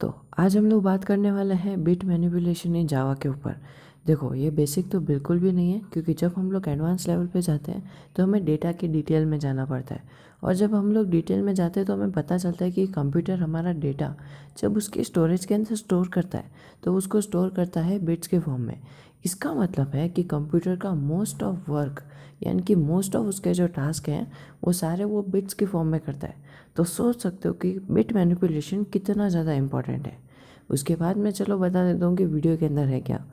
तो आज हम लोग बात करने वाले हैं बिट मैनिपुलेशन इन जावा के ऊपर। देखो, ये बेसिक तो बिल्कुल भी नहीं है, क्योंकि जब हम लोग एडवांस लेवल पे जाते हैं तो हमें डेटा के डिटेल में जाना पड़ता है। और जब हम लोग डिटेल में जाते हैं तो हमें पता चलता है कि कंप्यूटर हमारा डेटा जब उसके स्टोरेज के अंदर स्टोर करता है तो उसको स्टोर करता है बिट्स के फॉर्म में। इसका मतलब है कि कंप्यूटर का मोस्ट ऑफ वर्क, यानी कि मोस्ट ऑफ उसके जो टास्क हैं वो सारे वो बिट्स के फॉर्म में करता है। तो सोच सकते हो कि बिट मैनिपुलेशन कितना ज़्यादा इम्पॉर्टेंट है। उसके बाद मैं चलो बता देता हूँ कि वीडियो के अंदर है क्या।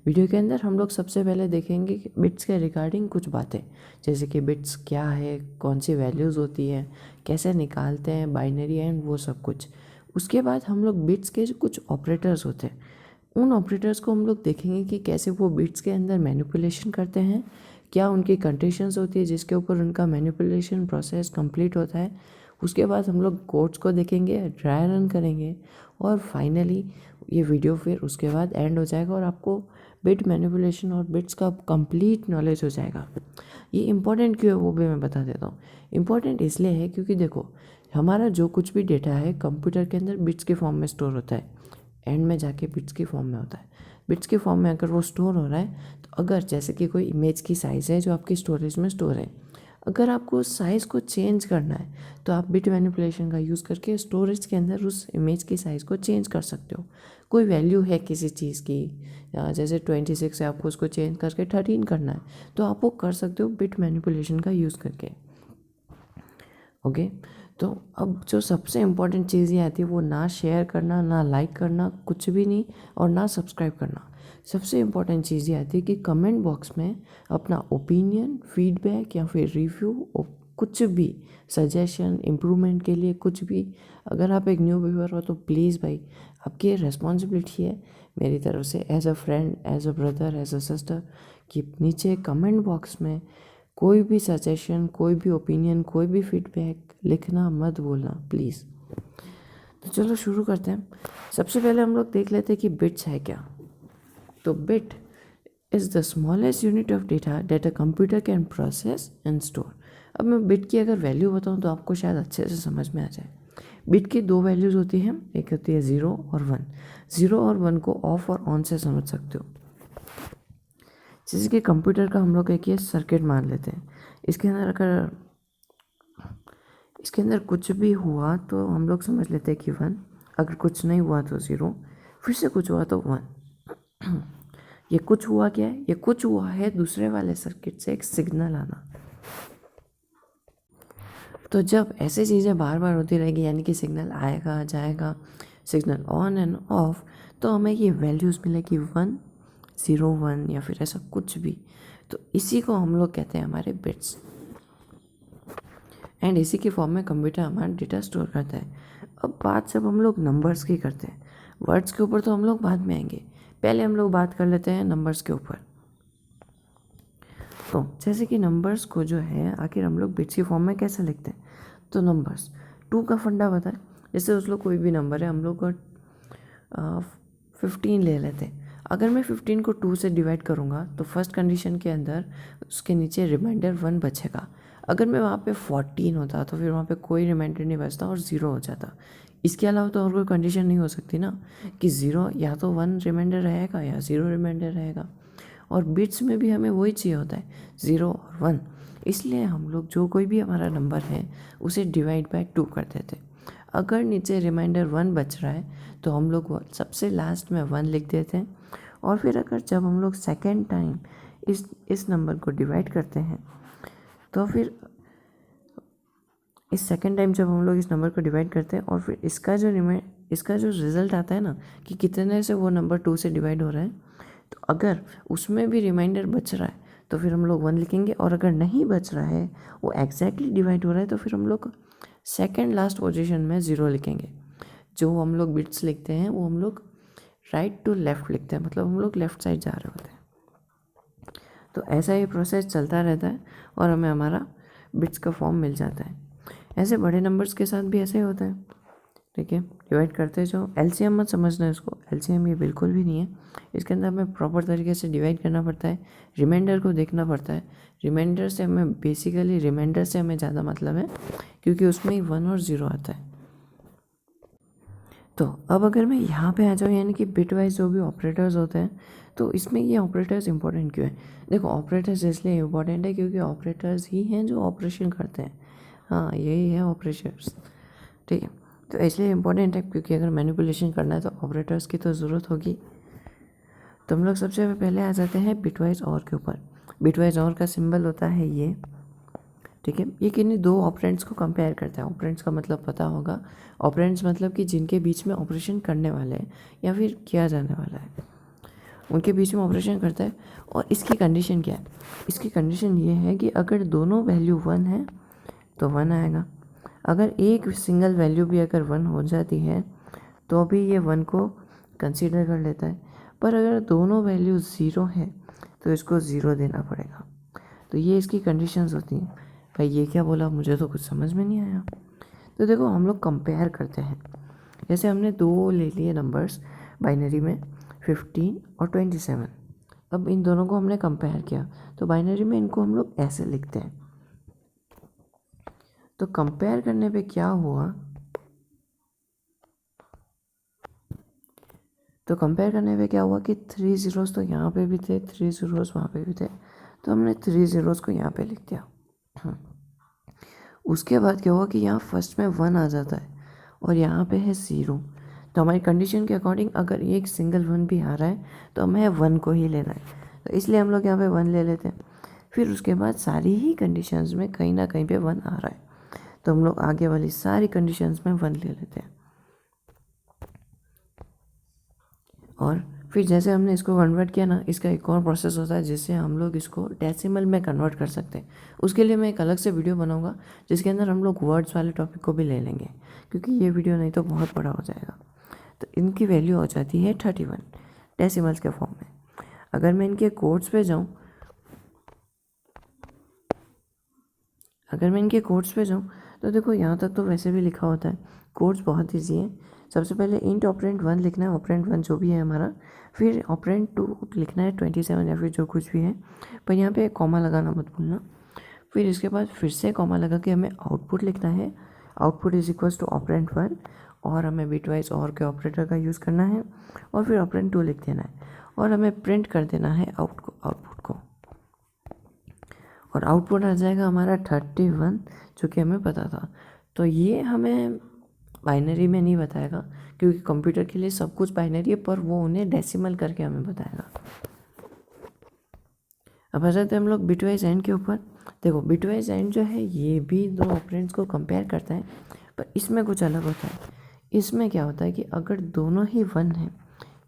वीडियो के अंदर हम लोग सबसे पहले देखेंगे कि बिट्स के रिगार्डिंग कुछ बातें, जैसे कि बिट्स क्या है, कौन सी वैल्यूज़ होती है, कैसे निकालते हैं, बाइनरी एंड वो सब कुछ। उसके बाद हम लोग बिट्स के जो कुछ ऑपरेटर्स होते हैं उन ऑपरेटर्स को हम लोग देखेंगे कि कैसे वो बिट्स के अंदर मैनिपुलेशन करते हैं, क्या उनकी कंडीशंस होती है जिसके ऊपर उनका मैनिपुलेशन प्रोसेस कंप्लीट होता है। उसके बाद हम लोग कोड्स को देखेंगे, ड्राई रन करेंगे, और फाइनली ये वीडियो फिर उसके बाद एंड हो जाएगा और आपको बिट मैनिपुलेशन और बिट्स का कंप्लीट नॉलेज हो जाएगा। ये इम्पोर्टेंट क्यों है वो भी मैं बता देता हूँ। इम्पोर्टेंट इसलिए है क्योंकि देखो, हमारा जो कुछ भी डेटा है कंप्यूटर के अंदर बिट्स के फॉर्म में स्टोर होता है, एंड में जाके बिट्स के फॉर्म में होता है। बिट्स के फॉर्म में अगर वो स्टोर हो रहा है तो अगर जैसे कि कोई इमेज की साइज़ है जो आपकी स्टोरेज में स्टोर है, अगर आपको उस साइज़ को चेंज करना है तो आप बिट मैनिपुलेशन का यूज़ करके स्टोरेज के अंदर उस इमेज की साइज़ को चेंज कर सकते हो। कोई वैल्यू है किसी चीज़ की, या जैसे 26 है, आपको उसको चेंज करके 13 करना है, तो आप वो कर सकते हो बिट मैनिपुलेशन का यूज़ करके। ओके, तो अब जो सबसे इम्पोर्टेंट चीज़ ये आती है वो ना शेयर करना, ना लाइक करना, कुछ भी नहीं, और ना सब्सक्राइब करना। सबसे इम्पोर्टेंट चीज़ ये आती है कि कमेंट बॉक्स में अपना ओपिनियन, फीडबैक या फिर रिव्यू, कुछ भी सजेशन इम्प्रूवमेंट के लिए कुछ भी, अगर आप एक न्यू व्यूअर हो तो प्लीज़ भाई, आपकी ये रिस्पॉन्सिबिलिटी है मेरी तरफ से as a friend, as a brother, as a sister, कि नीचे कमेंट बॉक्स में कोई भी सजेशन, कोई भी ओपिनियन, कोई भी फीडबैक लिखना मत भूलना प्लीज़। तो चलो शुरू करते हैं। सबसे पहले हम लोग देख लेते हैं कि बिट्स है क्या। तो bit is the smallest unit of data that a computer can process and store. अब मैं बिट की अगर वैल्यू बताऊँ तो आपको शायद अच्छे से समझ में आ जाए। बिट की दो वैल्यूज़ होती हैं, एक होती है 0 और 1। 0 और 1 को ऑफ और ऑन से समझ सकते हो। जैसे कि कंप्यूटर का हम लोग एक ये सर्किट मान लेते हैं, इसके अंदर कुछ भी हुआ तो हम लोग समझ लेते हैं कि 1, अगर कुछ नहीं हुआ तो 0, फिर से कुछ हुआ तो 1। ये कुछ हुआ क्या है? ये कुछ हुआ है दूसरे वाले सर्किट से एक सिग्नल आना। तो जब ऐसी चीज़ें बार बार होती रहेगी, यानी कि सिग्नल आएगा जाएगा, सिग्नल ऑन एंड ऑफ, तो हमें ये वैल्यूज़ मिलेगी 1, 0, 1 या फिर ऐसा कुछ भी। तो इसी को हम लोग कहते हैं हमारे बिट्स, एंड इसी के फॉर्म में कंप्यूटर हमारा डेटा स्टोर करता है। अब बात जब हम लोग नंबर्स की करते हैं, वर्ड्स के ऊपर तो हम लोग बाद में आएंगे, पहले हम लोग बात कर लेते हैं नंबर्स के ऊपर। तो जैसे कि नंबर्स को जो है आखिर हम लोग बिट्स की फॉर्म में कैसे लिखते हैं। तो नंबर्स 2 का फंडा बताए, जैसे उस लोग कोई भी नंबर है, हम लोग को 15 ले लेते हैं। अगर मैं 15 को 2 से डिवाइड करूँगा तो फर्स्ट कंडीशन के अंदर उसके नीचे रिमाइंडर 1 बचेगा। अगर मैं वहाँ पे 14 होता तो फिर वहाँ पे कोई रिमाइंडर नहीं बचता और 0 हो जाता। इसके अलावा तो और कोई कंडीशन नहीं हो सकती ना, कि 0 या तो 1 रिमाइंडर रहेगा या 0 रिमाइंडर रहेगा। और बिट्स में भी हमें वही चाहिए होता है, 0 और 1। इसलिए हम लोग जो कोई भी हमारा नंबर है उसे डिवाइड बाय 2 कर देते। अगर नीचे रिमाइंडर 1 बच रहा है तो हम लोग सबसे लास्ट में 1 लिख देते हैं। और फिर अगर जब हम लोग सेकेंड टाइम इस नंबर को डिवाइड करते हैं तो फिर इस सेकेंड टाइम जब हम लोग इस नंबर को डिवाइड करते हैं और फिर इसका जो रिज़ल्ट आता है ना, कि कितने से वो नंबर 2 से डिवाइड हो रहा है, तो अगर उसमें भी रिमाइंडर बच रहा है तो फिर हम लोग 1 लिखेंगे, और अगर नहीं बच रहा है, वो एग्जैक्टली डिवाइड हो रहा है, तो फिर हम लोग सेकेंड लास्ट पोजीशन में 0 लिखेंगे। जो हम लोग बिट्स लिखते हैं वो हम लोग राइट टू लेफ़्ट लिखते हैं, मतलब हम लोग लेफ़्ट साइड जा रहे होते हैं। तो ऐसा ये प्रोसेस चलता रहता है और हमें हमारा बिट्स का फॉर्म मिल जाता है। ऐसे बड़े नंबर्स के साथ भी ऐसे ही होता है। ठीक है, डिवाइड करते जाओ। एलसीएम मत समझना इसको, एलसीएम ये बिल्कुल भी नहीं है। इसके अंदर हमें प्रॉपर तरीके से डिवाइड करना पड़ता है, रिमाइंडर को देखना पड़ता है। रिमाइंडर से हमें ज़्यादा मतलब है, क्योंकि उसमें ही 1 और 0 आता है। तो अब अगर मैं यहाँ पे आ जाऊँ, यानी कि बिट वाइज जो भी ऑपरेटर्स होते हैं, तो इसमें ये ऑपरेटर्स इंपॉर्टेंट क्यों है? देखो, ऑपरेटर्स इसलिए इंपॉर्टेंट है क्योंकि ऑपरेटर्स ही हैं जो ऑपरेशन करते हैं। हाँ, यही है ऑपरेशंस, ठीक है। तो इसलिए इंपॉर्टेंट है क्योंकि अगर मैनिपुलेशन करना है तो ऑपरेटर्स की तो ज़रूरत होगी। तो हम लोग सबसे पहले आ जाते हैं बिटवाइज और के ऊपर। बिटवाइज और का सिंबल होता है ये, ठीक है। ये किन्हीं दो ऑपरेंड्स को कंपेयर करता है। ऑपरेंड्स का मतलब पता होगा, ऑपरेंड्स मतलब कि जिनके बीच में ऑपरेशन करने वाले हैं या फिर किया जाने वाला है, उनके बीच में ऑपरेशन करता है। और इसकी कंडीशन क्या है? इसकी कंडीशन ये है कि अगर दोनों वैल्यू 1 है तो 1 आएगा। अगर एक सिंगल वैल्यू भी अगर 1 हो जाती है तो भी ये 1 को कंसीडर कर लेता है। पर अगर दोनों वैल्यू 0 है तो इसको 0 देना पड़ेगा। तो ये इसकी कंडीशंस होती हैं। भाई ये क्या बोला, मुझे तो कुछ समझ में नहीं आया। तो देखो, हम लोग कंपेयर करते हैं। जैसे हमने दो ले लिए नंबर्स बाइनरी में, 15 और 27। अब इन दोनों को हमने कंपेयर किया, तो बाइनरी में इनको हम लोग ऐसे लिखते हैं। तो कंपेयर करने पे क्या हुआ, तो कंपेयर करने पे क्या हुआ कि 3 ज़ीरोज़ तो यहाँ पे भी थे, 3 ज़ीरोज़ वहाँ पे भी थे, तो हमने 3 ज़ीरोज़ को यहाँ पे लिख दिया। उसके बाद क्या हुआ कि यहाँ फर्स्ट में 1 आ जाता है और यहाँ पे है 0। तो हमारी कंडीशन के अकॉर्डिंग अगर एक सिंगल 1 भी आ रहा है तो हमें 1 को ही लेना है, तो इसलिए हम लोग यहाँ पे 1 ले लेते हैं। फिर उसके बाद सारी ही कंडीशंस में कहीं ना कहीं पे 1 आ रहा है, तो हम लोग आगे वाली सारी कंडीशंस में 1 ले लेते हैं। और फिर जैसे हमने इसको कन्वर्ट किया ना, इसका एक और प्रोसेस होता है जिससे हम लोग इसको डेसिमल में कन्वर्ट कर सकते हैं। उसके लिए मैं एक अलग से वीडियो बनाऊंगा जिसके अंदर हम लोग वर्ड्स वाले टॉपिक को भी ले लेंगे, क्योंकि ये वीडियो नहीं तो बहुत बड़ा हो जाएगा। तो इनकी वैल्यू हो जाती है 31 डेसिमल्स के फॉर्म में। अगर मैं इनके कोड्स पे जाऊँ, तो देखो यहाँ तक तो वैसे भी लिखा होता है। कोड्स बहुत ईजी है। सबसे पहले इंट ऑपरेंड 1 लिखना है, ऑपरेंड 1 जो भी है हमारा। फिर ऑपरेंड 2 लिखना है, 27 या फिर जो कुछ भी है, पर यहाँ पे कॉमा लगाना मत भूलना। फिर इसके बाद फिर से कॉमा लगा के हमें आउटपुट लिखना है। Output is equals to operand 1, और हमें बिटवाइज और के ऑपरेटर का यूज़ करना है, और फिर ऑपरेंड 2 लिख देना है, और हमें प्रिंट कर देना है आउटपुट को। और आउटपुट आ जाएगा हमारा 31, जो कि हमें पता था। तो ये हमें बाइनरी में नहीं बताएगा, क्योंकि कंप्यूटर के लिए सब कुछ बाइनरी है, पर वो उन्हें डेसिमल करके हमें बताएगा। अब आ जाते हैं हम लोग बिटवाइज एंड के ऊपर। देखो, बिटवाइज एंड जो है ये भी दो ऑपरेंड्स को कंपेयर करता है, पर इसमें कुछ अलग होता है। इसमें क्या होता है कि अगर दोनों ही 1 है,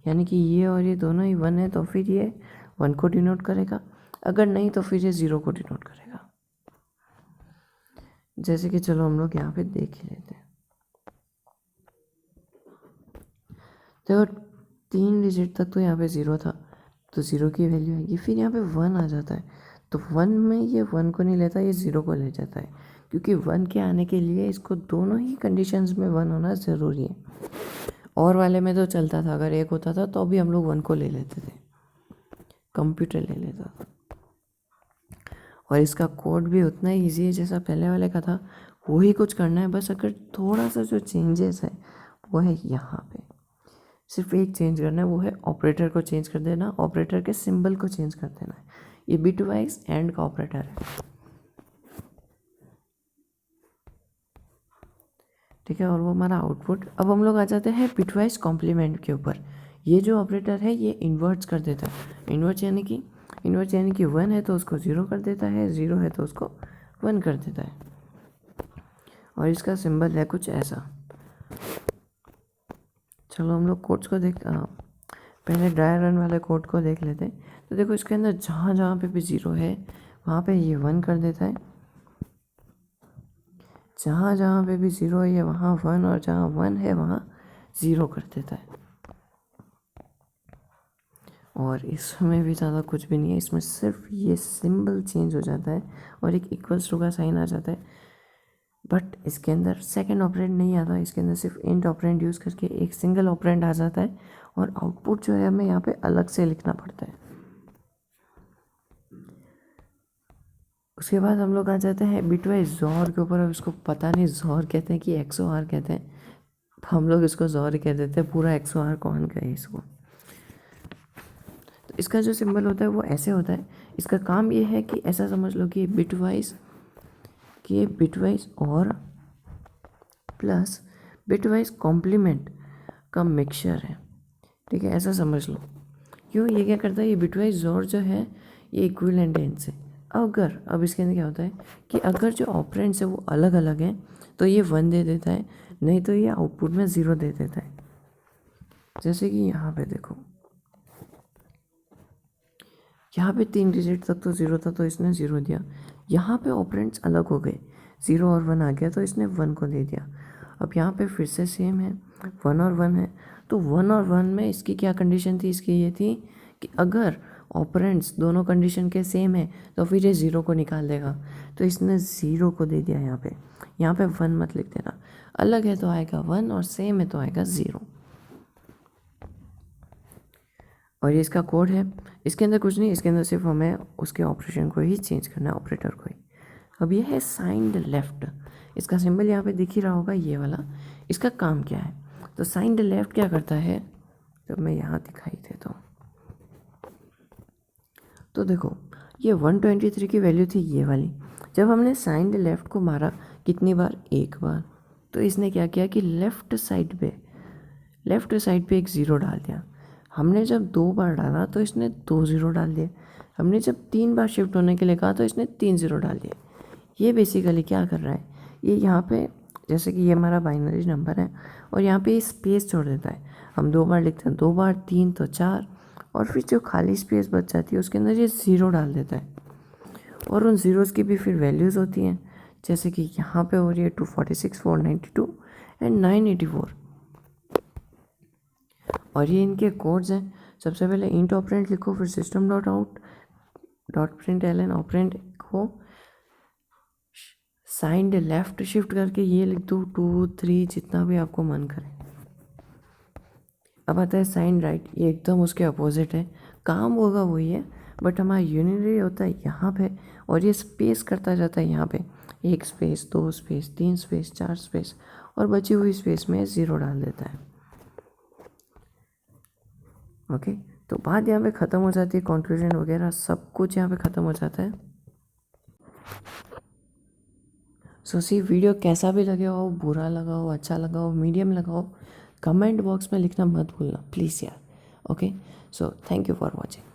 यानी कि ये और ये दोनों ही 1 है, तो फिर ये 1 को डिनोट करेगा। अगर नहीं तो फिर ये 0 को डिनोट करेगा। जैसे कि चलो हम लोग यहाँ पे देख ही लेते हैं। देखो, 3 डिजिट तक तो यहाँ पे 0 था, तो 0 की वैल्यू आएगी। फिर यहाँ पे 1 आ जाता है, तो 1 में ये 1 को नहीं लेता, ये 0 को ले जाता है, क्योंकि 1 के आने के लिए इसको दोनों ही कंडीशंस में 1 होना ज़रूरी है। और वाले में तो चलता था, अगर एक होता था तो भी हम लोग 1 को ले लेते थे, कंप्यूटर ले लेता था। और इसका कोड भी उतना ही ईजी है जैसा पहले वाले का था, वही कुछ करना है। बस अगर थोड़ा सा जो चेंजेस है वो है यहाँ पे, सिर्फ एक चेंज करना है, वो है ऑपरेटर को चेंज कर देना, ऑपरेटर के सिंबल को चेंज कर देना है। ये बिटवाइज एंड का ऑपरेटर है, ठीक है। और वो हमारा आउटपुट। अब हम लोग आ जाते हैं बिटवाइज कॉम्प्लीमेंट के ऊपर। ये जो ऑपरेटर है ये इन्वर्ट्स कर देता है। इन्वर्ट्स यानी कि 1 है तो उसको 0 कर देता है, 0 है तो उसको 1 कर देता है। और इसका सिंबल है कुछ ऐसा। चलो हम लोग कोड्स को पहले ड्राई रन वाले कोड को देख लेते हैं। तो देखो, इसके अंदर जहाँ जहाँ पे भी 0 है वहाँ पे ये 1 कर देता है, जहाँ जहाँ पे भी 0 है ये वहाँ 1, और जहाँ 1 है वहाँ 0 कर देता है। और इसमें भी ज़्यादा कुछ भी नहीं है, इसमें सिर्फ ये सिंबल चेंज हो जाता है और एक इक्वल्स टू का साइन आ जाता है। बट इसके अंदर सेकंड ऑपरेंड नहीं आता, इसके अंदर सिर्फ इंट ऑपरेंड यूज़ करके एक सिंगल ऑपरेंड आ जाता है, और आउटपुट जो है हमें यहाँ पे अलग से लिखना पड़ता है। उसके बाद हम लोग आ जाते हैं बिटवाइज जॉर के ऊपर। अब इसको पता नहीं जॉर कहते हैं कि एक्सओआर कहते हैं, तो हम लोग इसको XOR कह देते हैं, पूरा XOR कौन कहे इसको। तो इसका जो सिंबल होता है वो ऐसे होता है। इसका काम ये है कि ऐसा समझ लो कि ये बिटवाइज और प्लस बिटवाइज कॉम्प्लीमेंट का मिक्सचर है, ठीक है, ऐसा समझ लो। क्यों, ये क्या करता है, ये बिटवाइज जोर जो है ये इक्विवेलेंट है इनसे। अब इसके अंदर क्या होता है कि अगर जो ऑपरेंड्स है वो अलग अलग हैं तो ये 1 दे देता है, नहीं तो ये आउटपुट में 0 दे देता है। जैसे कि यहाँ पे देखो, यहाँ पे 3 डिजिट तक तो 0 था तो इसने 0 दिया। यहाँ पे ऑपरेंड्स अलग हो गए, 0 और 1 आ गया तो इसने 1 को दे दिया। अब यहाँ पे फिर से सेम है, 1 और 1 है, तो 1 और 1 में इसकी क्या कंडीशन थी, इसकी ये थी कि अगर ऑपरेंड्स दोनों कंडीशन के सेम है तो फिर ये 0 को निकाल देगा, तो इसने 0 को दे दिया। यहाँ पे 1 मत लिख देना, अलग है तो आएगा 1 और सेम है तो आएगा 0। और ये इसका कोड है, इसके अंदर कुछ नहीं, इसके अंदर सिर्फ हमें उसके ऑपरेशन को ही चेंज करना है, ऑपरेटर को ही। अब ये है साइंड लेफ्ट, इसका सिंबल यहाँ पे दिख ही रहा होगा ये वाला। इसका काम क्या है, तो साइंड लेफ्ट क्या करता है, जब मैं यहाँ दिखाई देता हूँ तो देखो ये 123 की वैल्यू थी ये वाली। जब हमने साइंड लेफ्ट को मारा कितनी बार, एक बार, तो इसने क्या किया कि लेफ्ट साइड पे एक 0 डाल दिया। हमने जब 2 बार डाला तो इसने 2 0 डाल दिए। हमने जब 3 बार शिफ्ट होने के लिए कहा तो इसने 3 0 डाल दिए। ये बेसिकली क्या कर रहा है, ये यहाँ पे जैसे कि ये हमारा बाइनरी नंबर है और यहाँ पे स्पेस छोड़ देता है। हम 2 बार लिखते हैं, 2 बार 3 तो 4, और फिर जो खाली स्पेस बच जाती है उसके अंदर ये 0 डाल देता है। और उन ज़ीरोज़ की भी फिर वैल्यूज़ होती हैं, जैसे कि यहाँ पे हो रही है 246, 492 एंड 984। और ये इनके कोड्स हैं। सबसे पहले इंट ऑपरेंड लिखो, फिर system dot out dot print L N operand को साइंड लेफ्ट शिफ्ट करके ये लिख दो 2 3 जितना भी आपको मन करे। अब आता है साइंड राइट, ये एकदम उसके अपोजिट है, काम होगा वही है बट हमारा यूनिटरी होता है यहाँ पे और ये स्पेस करता जाता है यहाँ पे 1 स्पेस 2 स्पेस 3 स्पेस 4 स्पेस और बची हुई स्पेस में 0 डाल देता है। ओके, तो बात यहाँ पे ख़त्म हो जाती है, कंक्लूजन वगैरह सब कुछ यहाँ पे ख़त्म हो जाता है। सो सी वीडियो कैसा भी लगे हो, बुरा लगा हो, अच्छा लगा हो, मीडियम लगा हो, कमेंट बॉक्स में लिखना मत भूलना प्लीज़ यार। Okay, so thank you for watching.